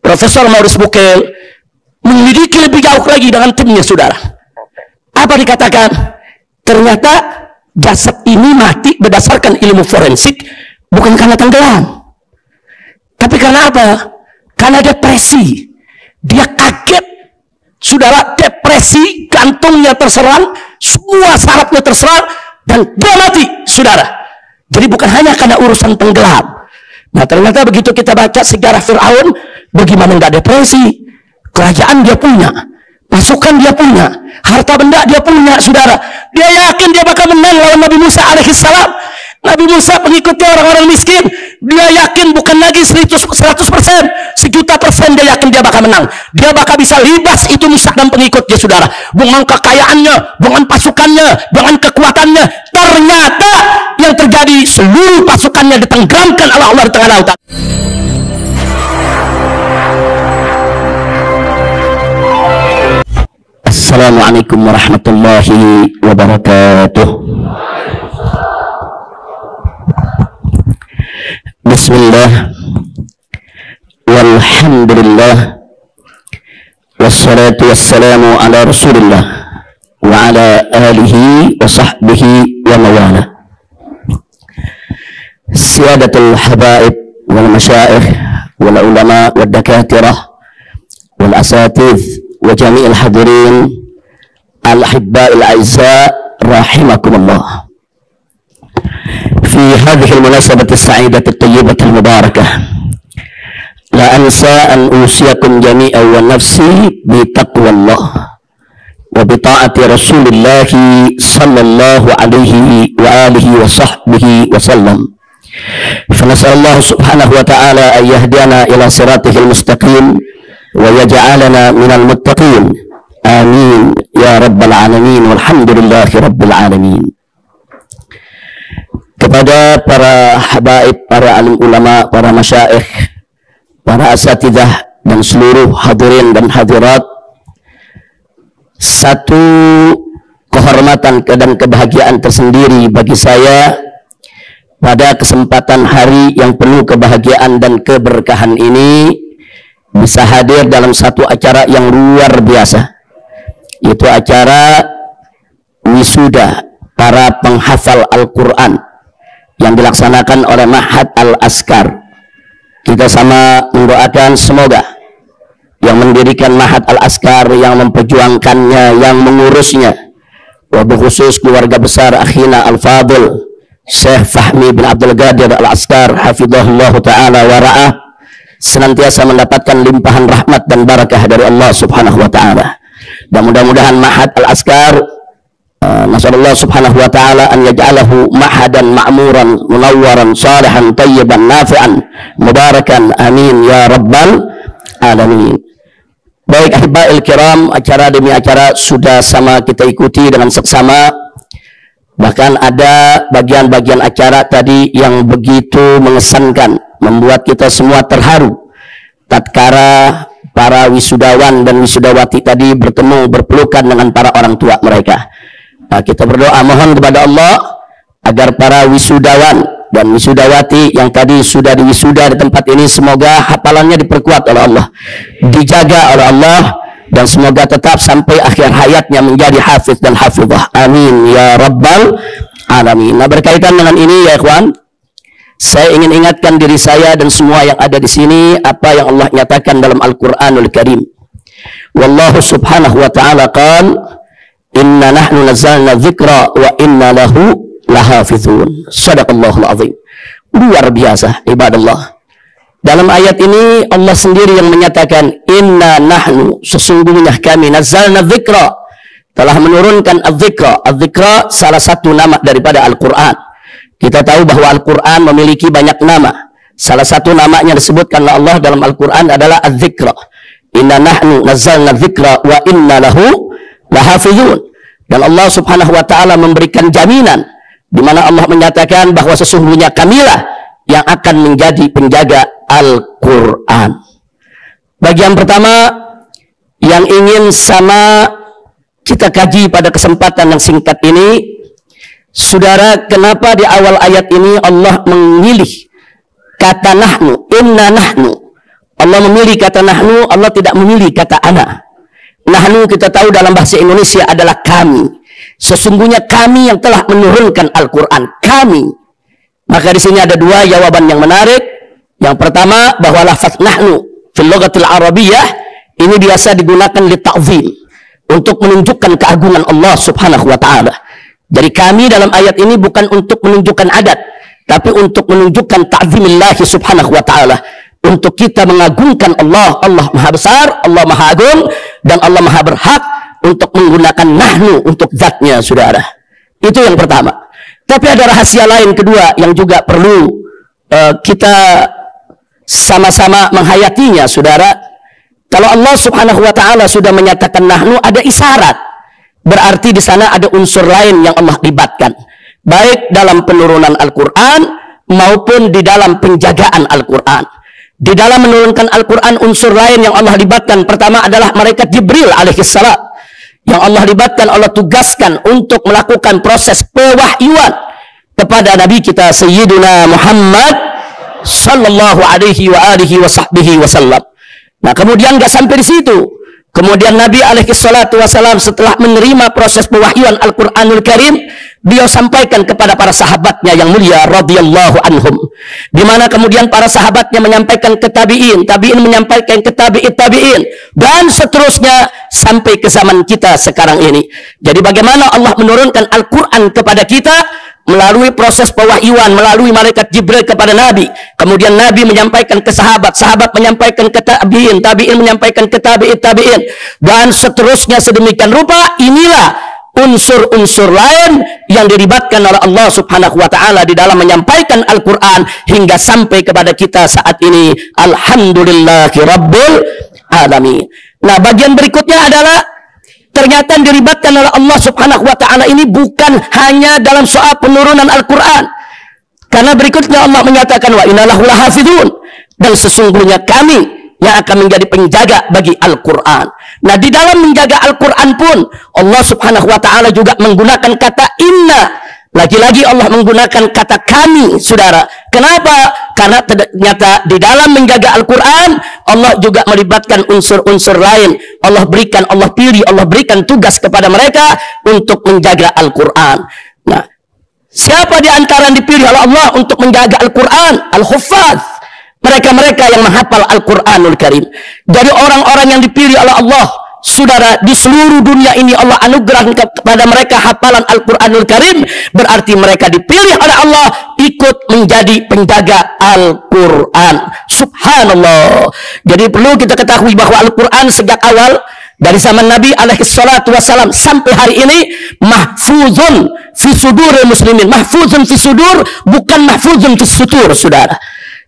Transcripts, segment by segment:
Profesor Maurice Bucaille menyelidiki lebih jauh lagi dengan timnya, saudara. Apa dikatakan? Ternyata jasad ini mati berdasarkan ilmu forensik bukan karena tenggelam, tapi karena apa? Karena depresi. Dia kaget, saudara, depresi, jantungnya terserang, semua sarafnya terserang, dan dia mati, saudara. Jadi bukan hanya karena urusan tenggelam. Nah, ternyata begitu kita baca sejarah Fir'aun, bagaimana nggak depresi? Kerajaan dia punya, pasukan dia punya, harta benda dia punya, saudara. Dia yakin dia bakal menang lawan Nabi Musa alaihissalam. Nabi Musa pengikutnya orang-orang miskin. Dia yakin bukan lagi 100%, 1.000.000% dia yakin dia bakal menang. Dia bakal bisa libas itu Musa dan pengikutnya, saudara. Dengan kekayaannya, dengan pasukannya, dengan kekuatannya. Ternyata yang terjadi, seluruh pasukannya ditenggelamkan oleh Allah di tengah lautan. Assalamualaikum warahmatullahi wabarakatuh. Bismillah, walhamdulillah, wassalatu wassalamu ala rasulillah wa ala alihi wa sahbihi wa mawala. Siyadatul habaib wal masyaikh wal ulama wal dakatirah wal asatidh wa jami'il hadirin al-ahibba'il a'izza rahimakumullah. في هذه المناسبة السعيدة الطيبة المباركة لا أنسى أن أوصيكم جميعا ونفسي بتقوى الله وبطاعة رسول الله صلى الله عليه وآله وصحبه وسلم. فنسأل الله سبحانه وتعالى أن يهدينا إلى صراطه المستقيم ويجعلنا من المتقين. آمين يا رب العالمين والحمد لله رب العالمين. Kepada para habaib, para alim ulama, para masyaikh, para asatidzah, dan seluruh hadirin dan hadirat, satu kehormatan dan kebahagiaan tersendiri bagi saya pada kesempatan hari yang penuh kebahagiaan dan keberkahan ini bisa hadir dalam satu acara yang luar biasa, yaitu acara wisuda para penghafal Al-Quran yang dilaksanakan oleh Ma'had Al-Askar. Kita sama mendoakan semoga yang mendirikan Ma'had Al-Askar, yang memperjuangkannya, yang mengurusnya, wabil khusus keluarga besar akhina Al-Fadil Syekh Fahmi bin Abdul Qadir Al-Askar hafidhahullah ta'ala wa ra'ah, senantiasa mendapatkan limpahan rahmat dan barakah dari Allah subhanahu wa ta'ala. Dan mudah-mudahan Ma'had Al-Askar, nasallallahu subhanahu wa ta'ala an yaj'alahu ma'hadan ma'muran munawwaran salihan tayyiban nafi'an mubarakan, amin ya rabbal alamin. Baik ahiba'il kiram, acara demi acara sudah sama kita ikuti dengan seksama. Bahkan ada bagian-bagian acara tadi yang begitu mengesankan, membuat kita semua terharu tatkala para wisudawan dan wisudawati tadi bertemu berpelukan dengan para orang tua mereka. Nah, kita berdoa mohon kepada Allah agar para wisudawan dan wisudawati yang tadi sudah diwisuda di tempat ini, semoga hafalannya diperkuat oleh Allah, dijaga oleh Allah, dan semoga tetap sampai akhir hayatnya menjadi hafiz dan hafizah. Amin ya rabbal alamin. Nah, berkaitan dengan ini ya ikhwan, saya ingin ingatkan diri saya dan semua yang ada di sini apa yang Allah nyatakan dalam Al-Qur'anul Karim. Wallahu subhanahu wa ta'ala qala inna nahnu nazzalna dzikra wa inna lahu lahafizun. Shadaqallahul azim. Luar biasa ibadallah. Dalam ayat ini Allah sendiri yang menyatakan inna nahnu, sesungguhnya kami, nazzalna dzikra, telah menurunkan adzikra. Adzikra salah satu nama daripada Al-Qur'an. Kita tahu bahwa Al-Qur'an memiliki banyak nama. Salah satu namanya disebutkan oleh Allah dalam Al-Qur'an adalah adzikra. Inna nahnu nazzalna dzikra wa inna lahu lahafizun. Dan Allah subhanahu wa ta'ala memberikan jaminan di mana Allah menyatakan bahwa sesungguhnya kamilah yang akan menjadi penjaga Al-Quran. Bagian pertama yang ingin sama kita kaji pada kesempatan yang singkat ini, saudara, kenapa di awal ayat ini Allah memilih kata nahnu, inna nahnu. Allah memilih kata nahnu, Allah tidak memilih kata ana. Nahnu kita tahu dalam bahasa Indonesia adalah kami. Sesungguhnya kami yang telah menurunkan Al-Quran. Kami. Maka di sini ada dua jawaban yang menarik. Yang pertama, bahwa lafaz nahnu fil lughatil arabiyyah ini biasa digunakan li ta'zim, untuk menunjukkan keagungan Allah Subhanahu wa taala. Jadi kami dalam ayat ini bukan untuk menunjukkan adat, tapi untuk menunjukkan ta'zimillah Subhanahu wa taala. Untuk kita mengagungkan Allah. Allah Maha Besar, Allah Maha Agung, dan Allah Maha Berhak untuk menggunakan nahnu untuk zatnya, saudara. Itu yang pertama. Tapi ada rahasia lain kedua yang juga perlu kita sama-sama menghayatinya, saudara. Kalau Allah Subhanahu wa taala sudah menyatakan nahnu, ada isyarat. Berarti di sana ada unsur lain yang Allah libatkan. Baik dalam penurunan Al-Quran maupun di dalam penjagaan Al-Quran. Di dalam menurunkan Al-Quran, unsur lain yang Allah libatkan. Pertama adalah malaikat Jibril alaihissalam, yang Allah libatkan, Allah tugaskan untuk melakukan proses pewahyuan kepada Nabi kita Sayyiduna Muhammad sallallahu alaihi wa alihi wa sahbihi wasallam. Nah, kemudian nggak sampai di situ. Kemudian Nabi alaihissalam setelah menerima proses pewahyuan Al-Quranul Karim, beliau sampaikan kepada para sahabatnya yang mulia radhiyallahu anhum, di mana kemudian para sahabatnya menyampaikan ke tabi'in, tabi'in menyampaikan ke tabi'in, dan seterusnya sampai ke zaman kita sekarang ini. Jadi bagaimana Allah menurunkan Al-Quran kepada kita melalui proses pewahyuan, melalui malaikat Jibril kepada Nabi. Kemudian Nabi menyampaikan ke sahabat, sahabat menyampaikan ke tabi'in, tabi'in menyampaikan ke tabi'in, dan seterusnya sedemikian rupa. Inilah unsur-unsur lain yang dilibatkan oleh Allah Subhanahu wa taala di dalam menyampaikan Al-Quran hingga sampai kepada kita saat ini. Alhamdulillahi Rabbil Alamin. Nah, bagian berikutnya adalah ternyata yang dilibatkan oleh Allah Subhanahu wa taala ini bukan hanya dalam soal penurunan Al-Quran. Karena berikutnya Allah menyatakan wa inna lahu lahafidun, dan sesungguhnya kami yang akan menjadi penjaga bagi Al-Quran. Nah, di dalam menjaga Al-Quran pun Allah Subhanahu wa taala juga menggunakan kata inna. Lagi-lagi Allah menggunakan kata kami, saudara. Kenapa? Karena ternyata di dalam menjaga Al-Quran Allah juga melibatkan unsur-unsur lain. Allah pilih, Allah berikan tugas kepada mereka untuk menjaga Al-Quran. Nah, siapa di antara yang dipilih oleh Allah untuk menjaga Al-Quran? Al-Huffaz. Mereka-mereka yang menghafal Al-Quranul Karim. Jadi orang-orang yang dipilih oleh Allah, saudara, di seluruh dunia ini Allah anugerahkan kepada mereka hafalan Al-Quranul Karim. Berarti mereka dipilih oleh Allah ikut menjadi penjaga Al-Quran. Subhanallah. Jadi perlu kita ketahui bahwa Al-Quran sejak awal dari zaman Nabi alaihissalatu wassalam sampai hari ini mahfuzun fi suduril muslimin. Mahfuzun fi sudur, bukan mahfuzun fi sutur, saudara.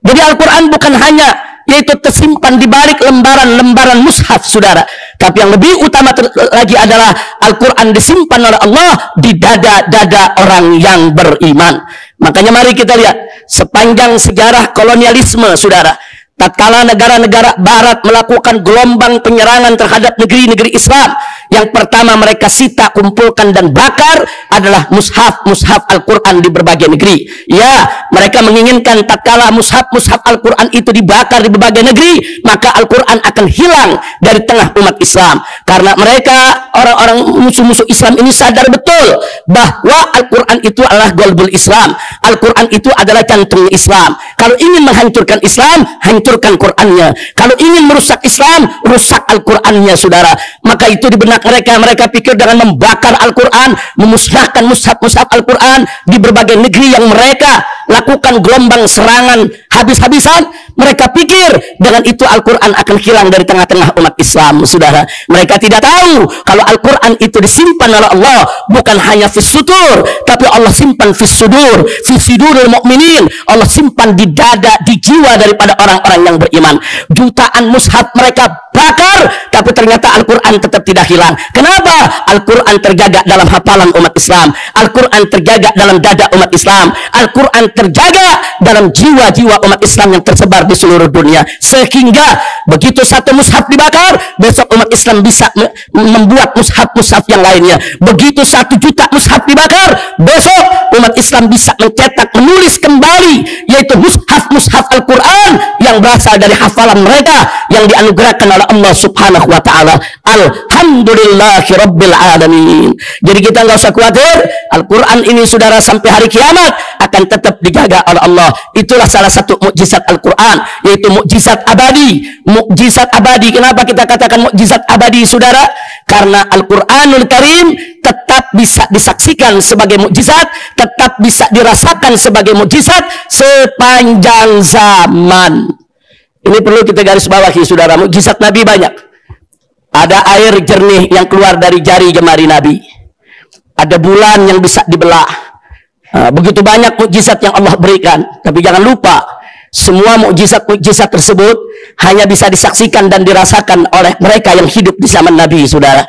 Jadi Al-Quran bukan hanya yaitu tersimpan di balik lembaran-lembaran mushaf, saudara. Tapi yang lebih utama lagi adalah Al-Quran disimpan oleh Allah di dada-dada orang yang beriman. Makanya mari kita lihat sepanjang sejarah kolonialisme, saudara. Tatkala negara-negara barat melakukan gelombang penyerangan terhadap negeri-negeri Islam, yang pertama mereka sita, kumpulkan dan bakar adalah mushaf Al-Quran di berbagai negeri. Ya, mereka menginginkan tatkala mushaf Al-Quran itu dibakar di berbagai negeri, maka Al-Quran akan hilang dari tengah umat Islam. Karena mereka, orang-orang musuh-musuh Islam ini sadar betul bahwa Al-Quran itu adalah golbul Islam. Al-Quran itu adalah jantung Islam. Kalau ingin menghancurkan Islam, hancurkan Qurannya. Kalau ingin merusak Islam, rusak Al-Qurannya, saudara. Maka itu di benak mereka pikir dengan membakar Al-Quran, memusnahkan mushaf Al-Quran di berbagai negeri yang mereka lakukan gelombang serangan habis-habisan. Mereka pikir dengan itu Al-Quran akan hilang dari tengah-tengah umat Islam, saudara. Mereka tidak tahu kalau Al-Quran itu disimpan oleh Allah bukan hanya fis sutur, tapi Allah simpan fis sudur, fis suduril mukminin. Allah simpan di dada, di jiwa daripada orang-orang yang beriman. Jutaan mushaf mereka bakar, tapi ternyata Al-Quran tetap tidak hilang. Kenapa? Al-Quran terjaga dalam hafalan umat Islam, Al-Quran terjaga dalam dada umat Islam, Al-Quran terjaga dalam jiwa-jiwa umat Islam yang tersebar di seluruh dunia, sehingga begitu satu mushaf dibakar, besok umat Islam bisa membuat mushaf-mushaf yang lainnya. Begitu 1 juta mushaf dibakar, besok umat Islam bisa mencetak, menulis kembali, yaitu mushaf-mushaf Al-Quran yang berasal dari hafalan mereka yang dianugerahkan oleh Allah Subhanahu wa ta'ala. Alhamdulillahi Rabbil Alamin. Jadi kita nggak usah khawatir, Al-Quran ini saudara sampai hari kiamat akan tetap dijaga oleh Allah. Itulah salah satu mukjizat Al-Quran, yaitu mukjizat abadi. Mukjizat abadi. Kenapa kita katakan mukjizat abadi saudara? Karena Al-Quranul Karim tetap bisa disaksikan sebagai mukjizat, tetap bisa dirasakan sebagai mukjizat sepanjang zaman. Ini perlu kita garis bawahi saudara. Mukjizat Nabi banyak. Ada air jernih yang keluar dari jari jemari Nabi. Ada bulan yang bisa dibelah. Begitu banyak mukjizat yang Allah berikan. Tapi jangan lupa, semua mukjizat-mukjizat tersebut hanya bisa disaksikan dan dirasakan oleh mereka yang hidup di zaman Nabi, saudara.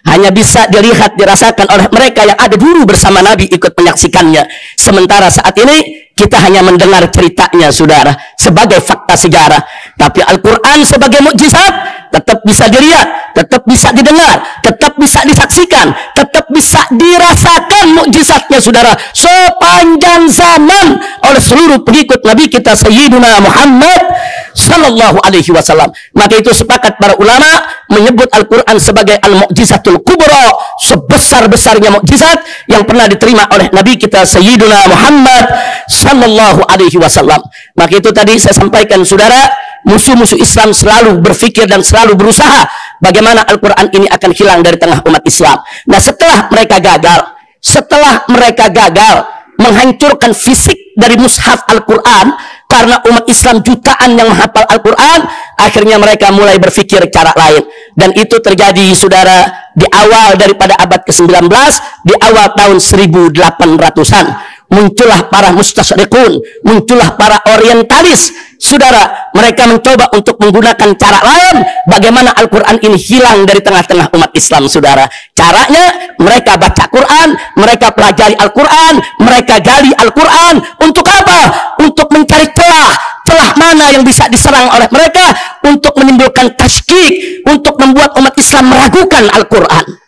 Hanya bisa dilihat, dirasakan oleh mereka yang ada dulu bersama Nabi, ikut menyaksikannya. Sementara saat ini kita hanya mendengar ceritanya, saudara, sebagai fakta sejarah. Tapi Al-Quran sebagai mukjizat tetap bisa dilihat, tetap bisa didengar, tetap bisa disaksikan, tetap bisa dirasakan mukjizatnya, saudara, sepanjang zaman oleh seluruh pengikut Nabi kita Sayyiduna Muhammad sallallahu alaihi wasallam. Maka itu sepakat para ulama menyebut Al-Quran sebagai al-mu'jizatul kubra, sebesar-besarnya mukjizat yang pernah diterima oleh Nabi kita Sayyiduna Muhammad sallallahu alaihi wasallam. Maka itu tadi saya sampaikan, saudara, musuh-musuh Islam selalu berpikir dan selalu berusaha bagaimana Al-Quran ini akan hilang dari tengah umat Islam. Nah, setelah mereka gagal menghancurkan fisik dari mushaf Al-Quran, karena umat Islam jutaan yang menghafal Al-Quran, akhirnya mereka mulai berpikir cara lain. Dan itu terjadi, saudara, di awal daripada abad ke-19, di awal tahun 1800-an. Muncullah para mustasyriqun, muncullah para orientalis, saudara. Mereka mencoba untuk menggunakan cara lain bagaimana Al-Quran ini hilang dari tengah-tengah umat Islam, saudara. Caranya mereka baca Quran, mereka pelajari Al-Quran, mereka gali Al-Quran. Untuk apa? Untuk mencari celah mana yang bisa diserang oleh mereka, untuk menimbulkan tasykik, untuk membuat umat Islam meragukan Al-Quran.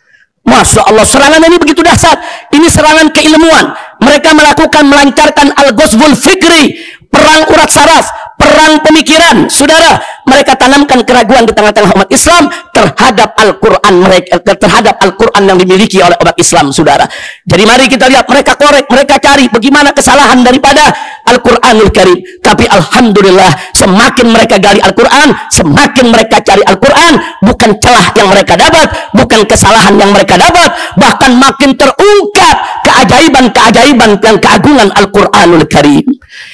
Masya Allah, serangan ini begitu dahsyat. Ini serangan keilmuan. Mereka melancarkan al-ghazwul fikri, perang urat saraf, perang pemikiran, saudara. Mereka tanamkan keraguan di tengah-tengah umat Islam terhadap Al-Quran mereka, terhadap Al-Quran yang dimiliki oleh umat Islam, saudara. Jadi mari kita lihat, mereka korek, mereka cari bagaimana kesalahan daripada Al-Quranul Karim. Tapi alhamdulillah, semakin mereka gali Al-Quran, semakin mereka cari Al-Quran, bukan celah yang mereka dapat, bukan kesalahan yang mereka dapat, bahkan makin terungkap keajaiban-keajaiban dan keagungan Al-Quranul Karim.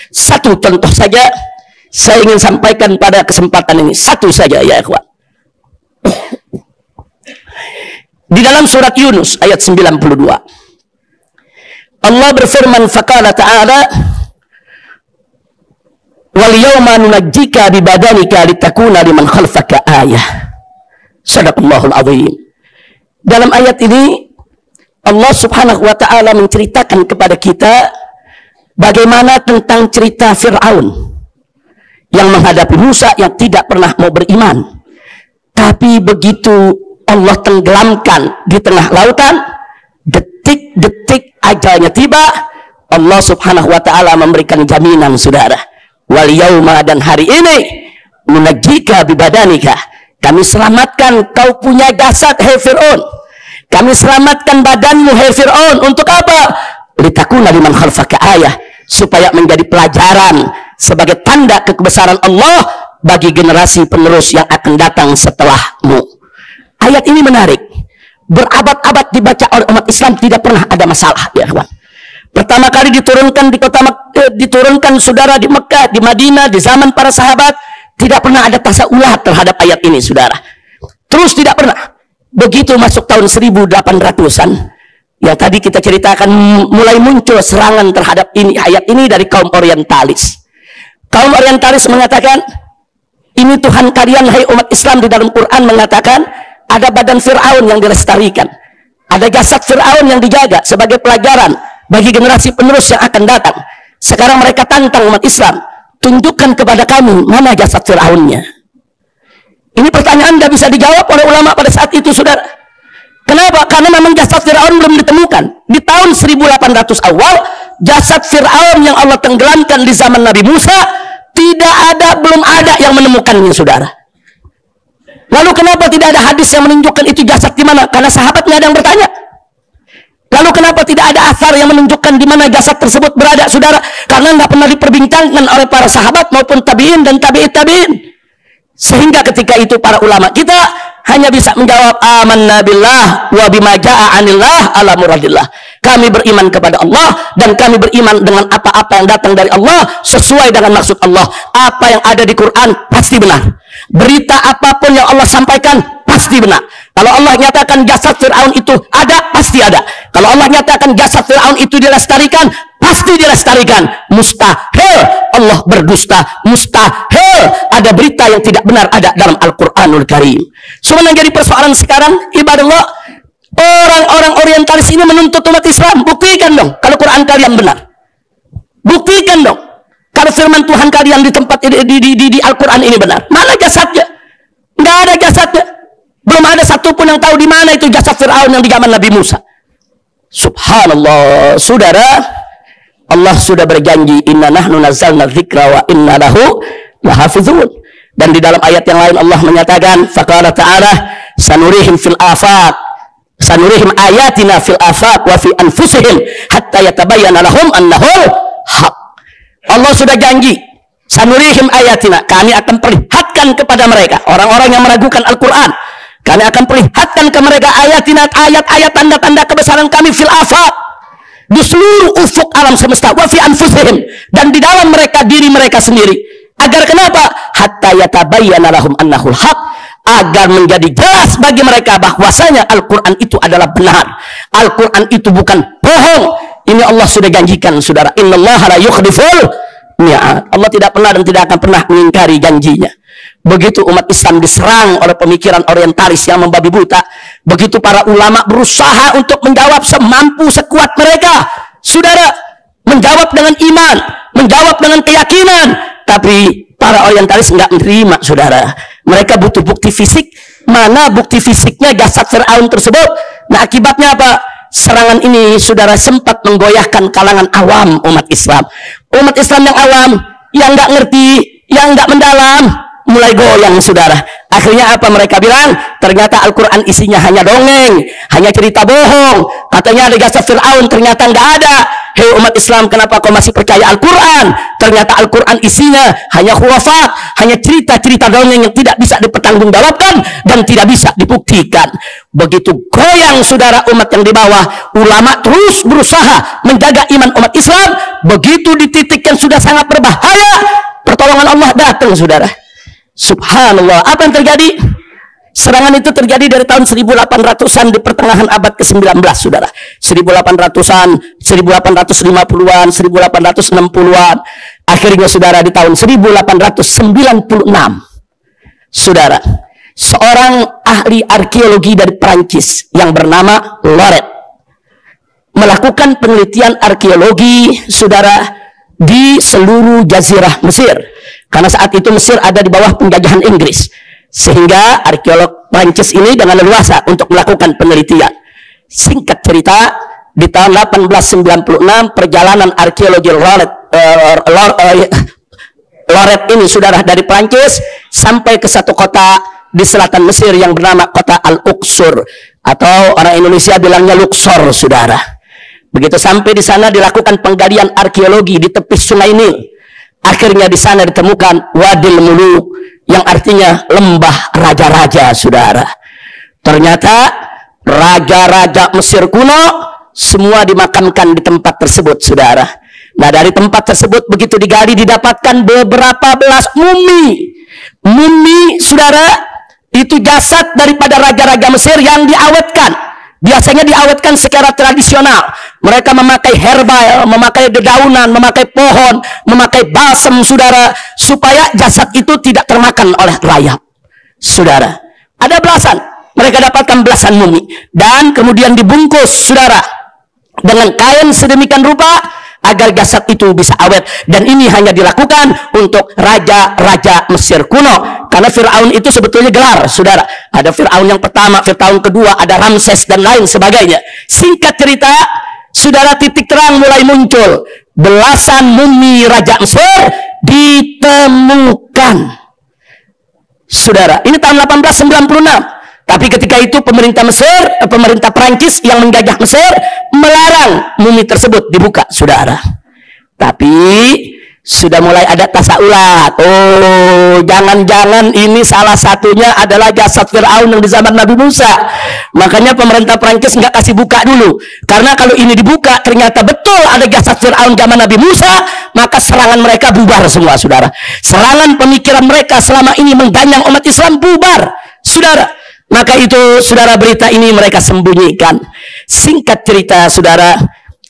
Satu contoh saja saya ingin sampaikan pada kesempatan ini, satu saja ya ikhwan. Di dalam surat Yunus ayat 92, Allah berfirman, faqala ta'ala, wal yawma nunajjika bi badanika litakuna liman khalfaka ayah. Shadaqallahul azim. Dalam ayat ini Allah Subhanahu wa ta'ala menceritakan kepada kita bagaimana tentang cerita Fir'aun yang menghadapi Musa yang tidak pernah mau beriman. Tapi begitu Allah tenggelamkan di tengah lautan, detik-detik ajalnya tiba, Allah Subhanahu wa ta'ala memberikan jaminan, saudara. Wal yauma, dan hari ini, nunajjika bibadanika, kami selamatkan kau punya jasad, hai Fir'aun. Kami selamatkan badanmu, hai Fir'aun. Untuk apa? Litakuna liman khalfaka ayah, supaya menjadi pelajaran sebagai tanda kebesaran Allah bagi generasi penerus yang akan datang setelahmu. Ayat ini menarik. Berabad-abad dibaca oleh umat Islam, tidak pernah ada masalah, ya kawan. Pertama kali diturunkan di diturunkan saudara di Mekah, di Madinah, di zaman para sahabat, tidak pernah ada tasawuf terhadap ayat ini, saudara. Terus tidak pernah. Begitu masuk tahun 1800-an, yang tadi kita ceritakan, mulai muncul serangan terhadap ayat ini dari kaum orientalis. Kaum orientalis mengatakan, Ini Tuhan kalian, hai umat Islam, di dalam Quran mengatakan ada badan Fir'aun yang dilestarikan, ada jasad Fir'aun yang dijaga sebagai pelajaran bagi generasi penerus yang akan datang. Sekarang mereka tantang umat Islam, tunjukkan kepada kami mana jasad Fir'aunnya. Ini pertanyaan tidak bisa dijawab oleh ulama pada saat itu, saudara. Kenapa? Karena memang jasad Fir'aun belum ditemukan. Di tahun 1800 awal, jasad Fir'aun yang Allah tenggelamkan di zaman Nabi Musa, belum ada yang menemukannya, saudara. Lalu kenapa tidak ada hadis yang menunjukkan itu jasad di mana? Karena sahabat nggak ada yang bertanya. Lalu kenapa tidak ada asar yang menunjukkan di mana jasad tersebut berada, saudara? Karena nggak pernah diperbincangkan oleh para sahabat maupun tabi'in dan tabi'in. Sehingga ketika itu para ulama kita hanya bisa menjawab amanna billah wa bima jaa anillah ala muradillah. Kami beriman kepada Allah dan kami beriman dengan apa-apa yang datang dari Allah sesuai dengan maksud Allah. Apa yang ada di Quran pasti benar. Berita apapun yang Allah sampaikan pasti benar. Kalau Allah nyatakan jasad Fir'aun itu ada, pasti ada. Kalau Allah nyatakan jasad Fir'aun itu dilestarikan, pasti dilestarikan. Mustahil Allah berdusta. Mustahil ada berita yang tidak benar ada dalam Al-Quranul Karim. Cuma yang jadi persoalan sekarang, ibadallah, orang-orang orientalis ini menuntut umat Islam. Buktikan dong kalau Quran kalian benar. Buktikan dong kalau firman Tuhan kalian di tempat di Al-Quran ini benar. Mana jasadnya? Nggak ada jasadnya. Belum ada satupun yang tahu di mana itu jasad Fir'aun yang di zaman Nabi Musa. Subhanallah, saudara. Allah sudah berjanji, inna nahnu nazzalna dzikra wa inna lahu lahafizun. Dan di dalam ayat yang lain Allah menyatakan, faqala ta'ala sanurihim fil afaq, sanurihim ayatina fil afaq wa fi anfusihim hatta yatabayyana lahum annahul haq. Allah sudah janji, sanurihim ayatina, kami akan perlihatkan kepada mereka, orang-orang yang meragukan Al-Quran, kami akan perlihatkan ke mereka ayatina, ayat-ayat tanda-tanda kebesaran kami fil afaq, di seluruh ufuk alam semesta, wa fi anfusihim, dan di dalam mereka, diri mereka sendiri. Agar kenapa? Hatta yatabayyana lahum annahul haq, agar menjadi jelas bagi mereka bahwasanya Al-Quran itu adalah benar. Al-Quran itu bukan bohong. Ini Allah sudah janjikan, saudara. Innallaha la yukhliful mi'ad. Allah tidak pernah dan tidak akan pernah mengingkari janjinya. Begitu umat Islam diserang oleh pemikiran orientalis yang membabi buta, begitu para ulama berusaha untuk menjawab semampu sekuat mereka, saudara, menjawab dengan iman, menjawab dengan keyakinan, tapi para orientalis nggak menerima, saudara. Mereka butuh bukti fisik. Mana bukti fisiknya jasad Fir'aun tersebut? Nah, akibatnya apa? Serangan ini, saudara, sempat menggoyahkan kalangan awam umat Islam. Umat Islam yang awam, yang nggak ngerti, yang nggak mendalam, mulai goyang, saudara. Akhirnya apa mereka bilang? Ternyata Al-Quran isinya hanya dongeng, hanya cerita bohong. Katanya ada jasad Fir'aun, ternyata nggak ada. Hei umat Islam, kenapa kau masih percaya Al-Quran? Ternyata Al-Quran isinya hanya khurafat, hanya cerita-cerita dongeng yang tidak bisa dipertanggungjawabkan dan tidak bisa dibuktikan. Begitu goyang, saudara, umat yang di bawah. Ulama terus berusaha menjaga iman umat Islam. Begitu di titik yang sudah sangat berbahaya, pertolongan Allah datang, saudara. Subhanallah. Apa yang terjadi? Serangan itu terjadi dari tahun 1800-an, di pertengahan abad ke-19, saudara. 1800-an, 1850-an, 1860-an. Akhirnya, saudara, di tahun 1896, saudara, seorang ahli arkeologi dari Prancis yang bernama Loret melakukan penelitian arkeologi, saudara, di seluruh jazirah Mesir. Karena saat itu Mesir ada di bawah penjajahan Inggris. Sehingga arkeolog Prancis ini dengan leluasa untuk melakukan penelitian. Singkat cerita, di tahun 1896 perjalanan arkeologi Loret ini, saudara, dari Prancis sampai ke satu kota di selatan Mesir yang bernama kota Al-Uqsur, atau orang Indonesia bilangnya Luxor, saudara. Begitu sampai di sana dilakukan penggalian arkeologi di tepi Sungai Nil. Akhirnya di sana ditemukan Wadil Muluk, yang artinya lembah raja-raja, saudara. Ternyata raja-raja Mesir kuno semua dimakamkan di tempat tersebut, saudara. Nah, dari tempat tersebut begitu digali didapatkan beberapa belas mumi. Mumi, saudara, itu jasad daripada raja-raja Mesir yang diawetkan. Biasanya diawetkan secara tradisional. Mereka memakai herbal, memakai dedaunan, memakai pohon, memakai balsam, saudara, supaya jasad itu tidak termakan oleh rayap. Saudara, ada belasan. Mereka dapatkan belasan mumi dan kemudian dibungkus, saudara, dengan kain sedemikian rupa agar jasad itu bisa awet. Dan ini hanya dilakukan untuk raja-raja Mesir kuno, karena Fir'aun itu sebetulnya gelar, saudara. Ada Fir'aun yang pertama, Fir'aun kedua, ada Ramses dan lain sebagainya. Singkat cerita, saudara, titik terang mulai muncul. Belasan mumi raja Mesir ditemukan, saudara. Ini tahun 1896. Tapi ketika itu pemerintah Perancis yang menjajah Mesir melarang mumi tersebut dibuka, saudara. Tapi sudah mulai ada tasaulat. Oh, jangan-jangan ini salah satunya adalah jasad Fir'aun yang di zaman Nabi Musa. Makanya pemerintah Perancis nggak kasih buka dulu. Karena kalau ini dibuka ternyata betul ada jasad Fir'aun zaman Nabi Musa, maka serangan mereka bubar semua, saudara. Serangan pemikiran mereka selama ini mengganyang umat Islam bubar, saudara. Maka itu, saudara, berita ini mereka sembunyikan. Singkat cerita, saudara,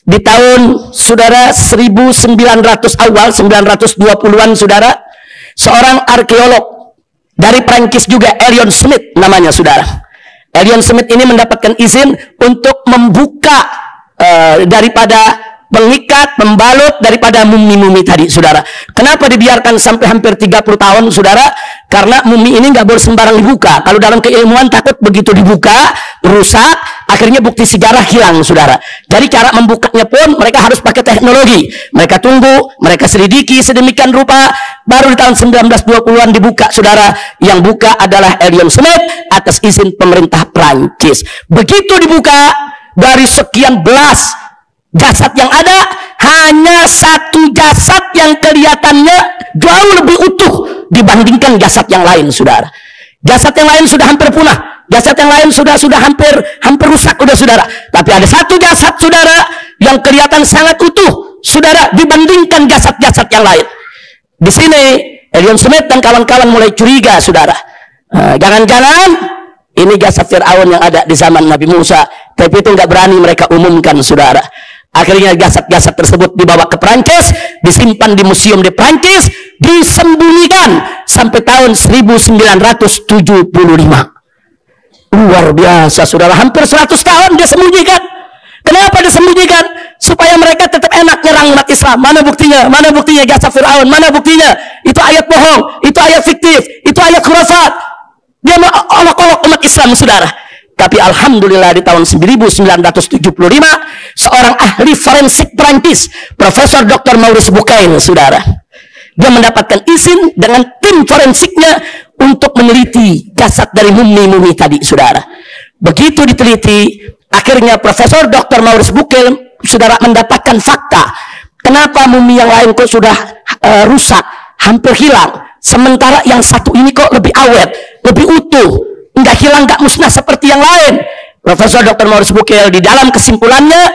di tahun, saudara, 1900 awal, 920-an, saudara, seorang arkeolog dari Prancis juga, Elion Smith namanya, saudara. Elion Smith ini mendapatkan izin untuk membuka daripada mengikat, membalut daripada mumi-mumi tadi, saudara. Kenapa dibiarkan sampai hampir 30 tahun, saudara? Karena mumi ini nggak boleh sembarang dibuka. Kalau dalam keilmuan takut begitu dibuka, rusak, akhirnya bukti sejarah hilang, saudara. Jadi cara membukanya pun mereka harus pakai teknologi. Mereka tunggu, mereka selidiki sedemikian rupa, baru di tahun 1920-an dibuka, saudara. Yang buka adalah Elion Smith atas izin pemerintah Prancis. Begitu dibuka, dari sekian belas jasad yang ada, hanya satu jasad yang kelihatannya jauh lebih utuh dibandingkan jasad yang lain, saudara. Jasad yang lain sudah hampir punah, jasad yang lain sudah hampir rusak, saudara. Tapi ada satu jasad, saudara, yang kelihatan sangat utuh, saudara, dibandingkan jasad-jasad yang lain. Di sini Elion Smith dan kawan-kawan mulai curiga, saudara. Jangan-jangan ini jasad Fir'aun yang ada di zaman Nabi Musa, tapi itu nggak berani mereka umumkan, saudara. Akhirnya jasad-jasad tersebut dibawa ke Prancis, disimpan di museum di Prancis, disembunyikan sampai tahun 1975. Luar biasa, saudara. Hampir 100 tahun dia sembunyikan. Kenapa disembunyikan? Supaya mereka tetap enak nyerang umat Islam. Mana buktinya? Mana buktinya jasad Fir'aun? Mana buktinya? Itu ayat bohong, itu ayat fiktif, itu ayat khurafat. Dia olok-olok umat Islam, saudara. Tapi alhamdulillah di tahun 1975 seorang ahli forensik Prancis, Profesor Dr. Maurice Bucaille, saudara, dia mendapatkan izin dengan tim forensiknya untuk meneliti jasad dari mumi-mumi tadi, saudara. Begitu diteliti, akhirnya Profesor Dr. Maurice Bucaille, saudara, mendapatkan fakta kenapa mumi yang lain kok sudah rusak, hampir hilang, sementara yang satu ini kok lebih awet, lebih utuh, nggak hilang, nggak musnah seperti yang lain. Profesor Dr. Maurice Bucaille di dalam kesimpulannya,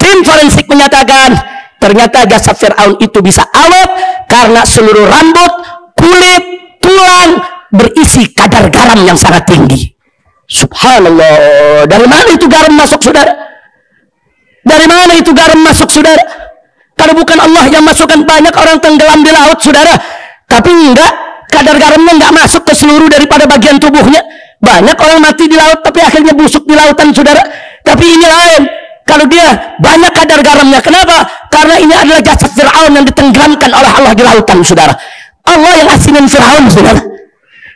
tim forensik menyatakan ternyata jasad Fir'aun itu bisa awet karena seluruh rambut, kulit, tulang berisi kadar garam yang sangat tinggi. Subhanallah. Dari mana itu garam masuk, saudara? Dari mana itu garam masuk, saudara? Kalau bukan Allah yang masukkan, banyak orang tenggelam di laut, saudara. Tapi enggak, kadar garamnya enggak masuk ke seluruh daripada bagian tubuhnya. Banyak orang mati di laut tapi akhirnya busuk di lautan, saudara. Tapi ini lain. Kalau dia banyak kadar garamnya, kenapa? Karena ini adalah jasad Fir'aun yang ditenggelamkan oleh Allah di lautan, saudara. Allah yang asingin Fir'aun, saudara.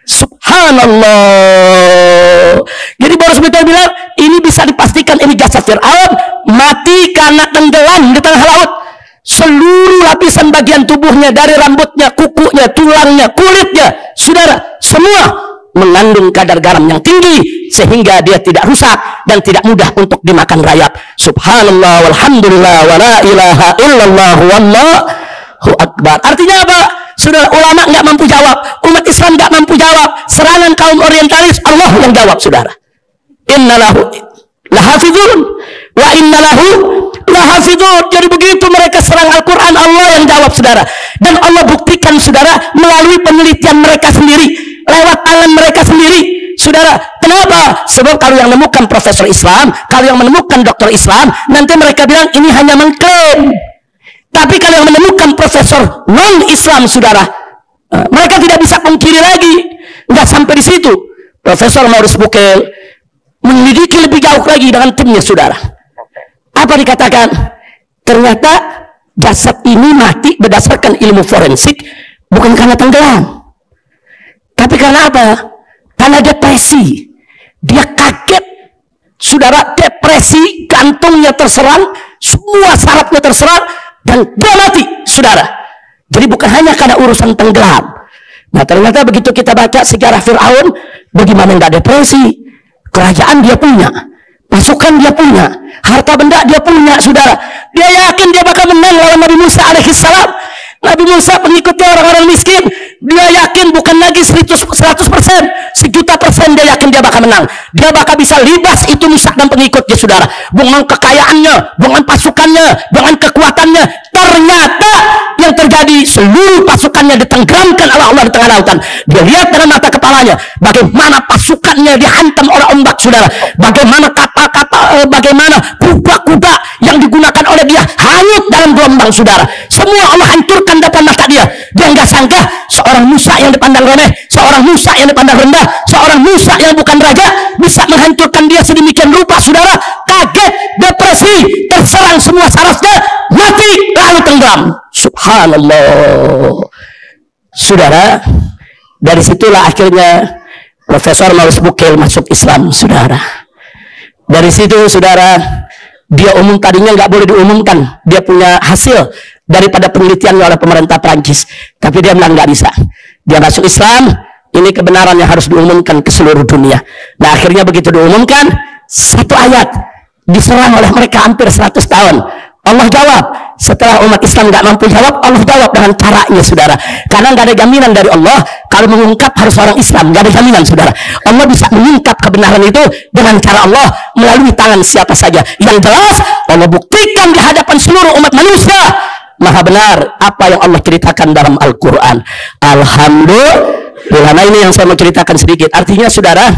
Subhanallah. Jadi Boris Betul bilang ini bisa dipastikan ini jasad Fir'aun mati karena tenggelam di tengah laut. Seluruh lapisan bagian tubuhnya, dari rambutnya, kukunya, tulangnya, kulitnya, saudara, semua mengandung kadar garam yang tinggi sehingga dia tidak rusak dan tidak mudah untuk dimakan rayap. Subhanallah walhamdulillah wa la ilaha illallah wallahu akbar. Artinya apa? Saudara, ulama nggak mampu jawab, umat Islam nggak mampu jawab, serangan kaum orientalis Allah yang jawab, saudara. Innalahu lahafizun wa innalahu lahafizun. Jadi begitu mereka serang Al-Quran, Allah yang jawab, saudara. Dan Allah buktikan, saudara, melalui penelitian mereka sendiri, lewat tangan mereka sendiri, saudara. Kenapa? Sebab kalau yang menemukan profesor Islam, kalau yang menemukan dokter Islam, nanti mereka bilang ini hanya mengklaim. Tapi kalau yang menemukan profesor non-Islam, saudara, mereka tidak bisa pungkiri lagi. Nggak sampai di situ. Profesor Maurice Bucaille menyelidiki lebih jauh lagi dengan timnya, saudara. Apa dikatakan? Ternyata jasad ini mati berdasarkan ilmu forensik bukan karena tenggelam, tapi karena apa? Karena depresi. Dia kaget, saudara, depresi, jantungnya terserang, semua sarafnya terserang, dan dia mati, saudara. Jadi bukan hanya karena urusan tenggelam. Nah, ternyata begitu kita baca sejarah Fir'aun, bagaimana nggak depresi? Kerajaan dia punya, pasukan dia punya, harta benda dia punya, saudara. Dia yakin dia bakal menang lawan Nabi Musa alaihissalam. Nabi Musa pengikutnya orang-orang miskin. Dia yakin bukan lagi 100%, 1.000.000% dia yakin dia bakal menang. Dia bakal bisa libas itu Musa dan pengikutnya, saudara. Dengan kekayaannya, dengan pasukannya, dengan kekuatannya. Ternyata yang terjadi, seluruh pasukannya ditenggelamkan oleh Allah di tengah lautan. Dia lihat dengan mata kepalanya bagaimana pasukannya dihantam oleh ombak, saudara. Bagaimana kapal-kapal, bagaimana kuda-kuda yang digunakan oleh dia hanyut dalam gelombang, saudara. Semua Allah hancurkan depan mata dia. Dia nggak sangka seorang Musa yang dipandang remeh, seorang Musa yang dipandang rendah, seorang Musa yang bukan raja bisa menghancurkan dia sedemikian rupa, saudara. Kaget, depresi, terserang semua sarafnya, mati, lalu tenggelam. Subhanallah, saudara. Dari situlah akhirnya Profesor Maurice Bucaille masuk Islam, saudara. Dari situ, saudara, dia tadinya nggak boleh diumumkan dia punya hasil daripada penelitiannya oleh pemerintah Prancis, tapi dia bilang nggak bisa. Dia masuk Islam, ini kebenaran yang harus diumumkan ke seluruh dunia. Nah, akhirnya begitu diumumkan, satu ayat diserang oleh mereka hampir 100 tahun. Allah jawab. Setelah umat Islam nggak mampu jawab, Allah jawab dengan caranya, saudara. Karena nggak ada jaminan dari Allah kalau mengungkap harus orang Islam, nggak ada jaminan, saudara. Allah bisa mengungkap kebenaran itu dengan cara Allah melalui tangan siapa saja. Yang jelas Allah buktikan di hadapan seluruh umat manusia maha benar apa yang Allah ceritakan dalam Al-Quran. Alhamdulillah. Nah, ini yang saya mau ceritakan sedikit. Artinya, saudara,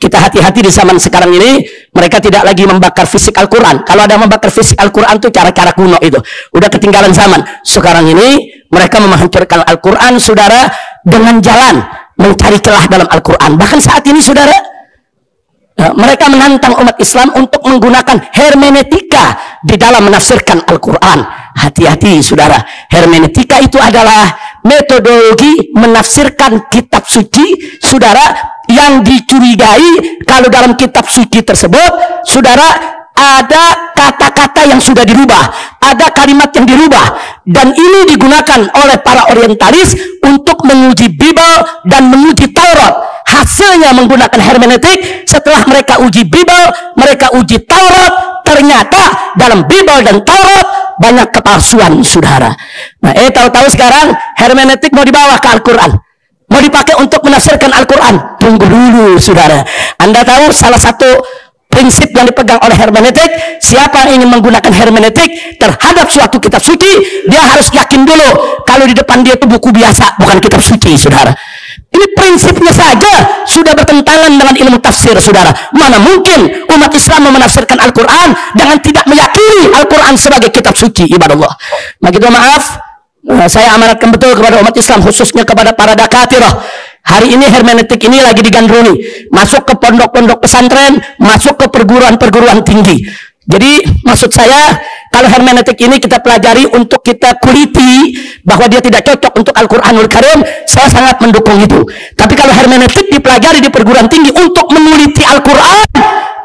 kita hati-hati di zaman sekarang ini. Mereka tidak lagi membakar fisik Al-Quran. Kalau ada membakar fisik Al-Quran itu cara-cara kuno itu. Udah ketinggalan zaman. Sekarang ini mereka menghancurkan Al-Quran, saudara, dengan jalan mencari celah dalam Al-Quran. Bahkan saat ini, saudara, mereka menantang umat Islam untuk menggunakan hermeneutika di dalam menafsirkan Al-Quran. Hati-hati, saudara. Hermeneutika itu adalah metodologi menafsirkan kitab suci, saudara, yang dicurigai kalau dalam kitab suci tersebut, saudara, ada kata-kata yang sudah dirubah, ada kalimat yang dirubah, dan ini digunakan oleh para orientalis untuk menguji Bible dan menguji Taurat. Hasilnya menggunakan hermeneutik. Setelah mereka uji Bible, mereka uji Taurat, ternyata dalam Bible dan Taurat banyak kepalsuan, saudara. Nah, tahu-tahu sekarang hermeneutik mau dibawa ke Al-Quran, mau dipakai untuk menafsirkan Al-Quran. Tunggu dulu, saudara. Anda tahu salah satu prinsip yang dipegang oleh hermeneutik, siapa yang ingin menggunakan hermeneutik terhadap suatu kitab suci, dia harus yakin dulu kalau di depan dia itu buku biasa, bukan kitab suci, saudara. Ini prinsipnya saja sudah bertentangan dengan ilmu tafsir, saudara. Mana mungkin umat Islam menafsirkan Al-Quran dengan tidak meyakini Al-Quran sebagai kitab suci, ibadallah. Maka itu maaf, saya amanatkan betul kepada umat Islam, khususnya kepada para dakatirah. Hari ini hermeneutik ini lagi digandrungi, masuk ke pondok-pondok pesantren, masuk ke perguruan-perguruan tinggi. Jadi maksud saya, kalau hermeneutik ini kita pelajari untuk kita kuliti bahwa dia tidak cocok untuk Al-Quranul Karim, saya sangat mendukung itu. Tapi kalau hermeneutik dipelajari di perguruan tinggi untuk meneliti Al-Quran,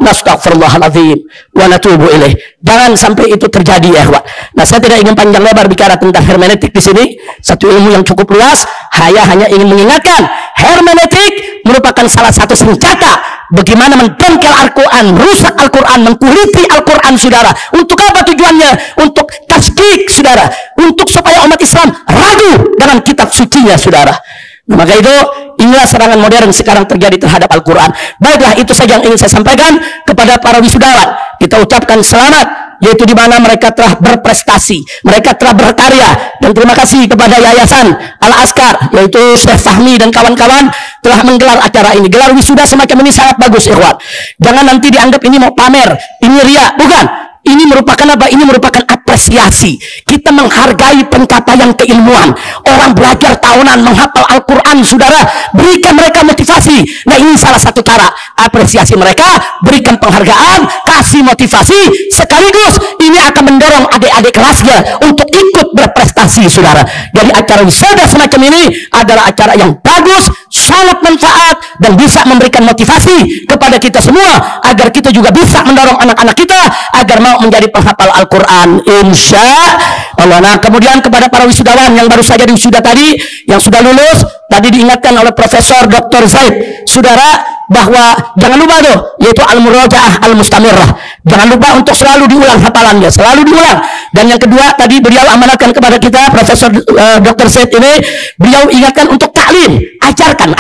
nastaghfirullahaladzim wa natubu ilaih. Jangan sampai itu terjadi, ya, Wak. Nah, saya tidak ingin panjang lebar bicara tentang hermeneutik di sini. Satu ilmu yang cukup luas. Saya hanya ingin mengingatkan, hermeneutik merupakan salah satu senjata bagaimana mendongkel Al-Quran, merusak Al-Quran, mengkuliti Al-Quran, saudara. Untuk apa tujuannya? Untuk tasdik, saudara. Untuk supaya umat Islam ragu dengan kitab sucinya, saudara. Nah, maka itu, inilah serangan modern sekarang terjadi terhadap Al-Quran. Baiklah, itu saja yang ingin saya sampaikan kepada para wisudawan. Kita ucapkan selamat, yaitu di mana mereka telah berprestasi, mereka telah berkarya, dan terima kasih kepada Yayasan Al-Askar, yaitu Syekh Fahmi dan kawan-kawan telah menggelar acara ini. Gelar wisuda semacam ini sangat bagus, ikhwan. Jangan nanti dianggap ini mau pamer, ini ria, bukan. Ini merupakan apa? Ini merupakan apresiasi. Kita menghargai pencapaian keilmuan. Orang belajar tahunan menghafal Al-Quran, saudara. Berikan mereka motivasi. Nah, ini salah satu cara apresiasi mereka. Berikan penghargaan, kasih motivasi. Sekaligus ini akan mendorong adik-adik kelasnya untuk ikut berprestasi, saudara. Jadi acara wisuda semacam ini adalah acara yang bagus, sangat manfaat, dan bisa memberikan motivasi kepada kita semua agar kita juga bisa mendorong anak-anak kita agar mau menjadi penghafal Al-Quran, insya Allah. Nah, kemudian kepada para wisudawan yang baru saja wisuda tadi, yang sudah lulus, tadi diingatkan oleh Profesor Dr. Zaid, saudara, bahwa jangan lupa tuh, yaitu al-murajaah al-mustamirrah. Jangan lupa untuk selalu diulang hafalannya, selalu diulang. Dan yang kedua, tadi beliau amanatkan kepada kita, Profesor Dr. Zaid ini, beliau ingatkan untuk taklim, ajarkan.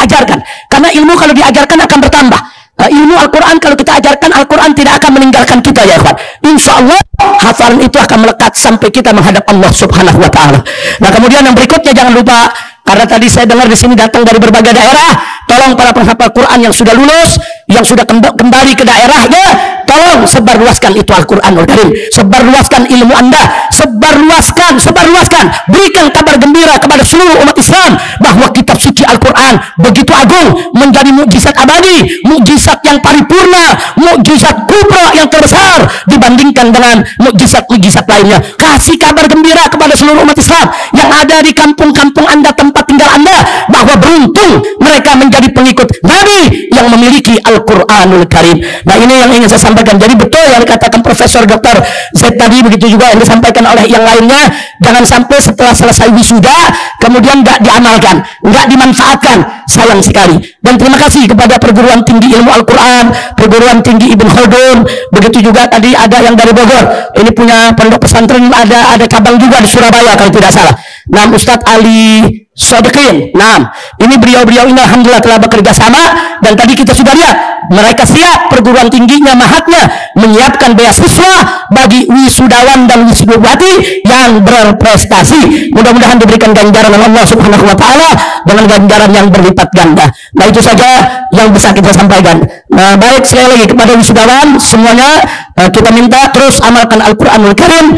Karena ilmu kalau diajarkan akan bertambah. Ilmu Al-Quran kalau kita ajarkan, Al-Quran tidak akan meninggalkan kita, ya ikhwan. Insya Allah hafalan itu akan melekat sampai kita menghadap Allah Subhanahu wa Ta'ala. Nah, kemudian yang berikutnya jangan lupa, karena tadi saya dengar di sini datang dari berbagai daerah, tolong para penghafal Quran yang sudah lulus, yang sudah kembali ke daerahnya, tolong sebarluaskan itu Al-Quranul Karim, sebarluaskan ilmu Anda, sebarluaskan, berikan kabar gembira kepada seluruh umat Islam bahwa kitab suci Al-Quran begitu agung, menjadi mukjizat abadi, mukjizat yang paripurna, mukjizat kubra yang terbesar dibandingkan dengan mukjizat lainnya. Kasih kabar gembira kepada seluruh umat Islam yang ada di kampung-kampung Anda, tempat tinggal Anda, bahwa beruntung mereka menjadi pengikut Nabi yang memiliki Al-Quranul Karim. Nah, ini yang ingin saya sampaikan. Jadi betul yang dikatakan Profesor Dr. Z tadi, begitu juga yang disampaikan oleh yang lainnya. Jangan sampai setelah selesai wisuda kemudian nggak diamalkan, nggak dimanfaatkan, sayang sekali. Dan terima kasih kepada Perguruan Tinggi Ilmu Al-Quran, Perguruan Tinggi Ibn Khaldun, begitu juga tadi ada yang dari Bogor, ini punya pondok pesantren, ada cabang juga di Surabaya kalau tidak salah. Nah, Ustadz Ali Sodikin. Nah, ini beliau-beliau ini alhamdulillah telah bekerja sama, dan tadi kita sudah lihat mereka siap, perguruan tingginya, mahatnya menyiapkan beasiswa bagi wisudawan dan wisudawati yang berprestasi. Mudah-mudahan diberikan ganjaran oleh Allah Subhanahu wa Ta'ala dengan ganjaran yang berlipat ganda. Nah, itu saja yang bisa kita sampaikan. Nah, baik, sekali lagi kepada wisudawan semuanya, kita minta terus amalkan Al-Quranul Karim.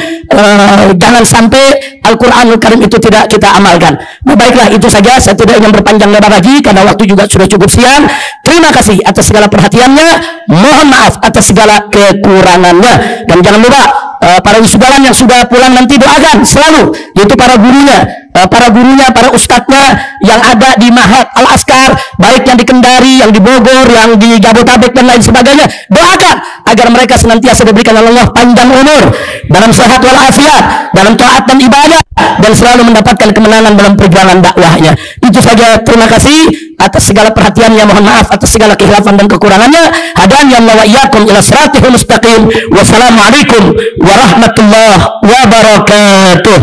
Jangan sampai Al-Quranul Karim itu tidak kita amalkan. Nah, baiklah, itu saja. Saya tidak ingin berpanjang lebar lagi karena waktu juga sudah cukup siang. Terima kasih atas segala perhatiannya. Mohon maaf atas segala kekurangannya. Dan jangan lupa para wisudawan yang sudah pulang nanti doakan selalu, yaitu para gurunya, para ustadznya yang ada di Mahat Al-Askar, baik yang di Kendari, yang di Bogor, yang di Jabodetabek dan lain sebagainya. Doakan agar mereka senantiasa diberikan oleh Allah panjang umur, dalam sehat walafiat, dalam taat dan ibadah, dan selalu mendapatkan kemenangan dalam perjuangan dakwahnya. Itu saja. Terima kasih atas segala perhatiannya. Mohon maaf atas segala kekhilafan dan kekurangannya. Hadani Allah wa iyyakum ila siratal mustaqim. Wassalamualaikum warahmatullahi wabarakatuh.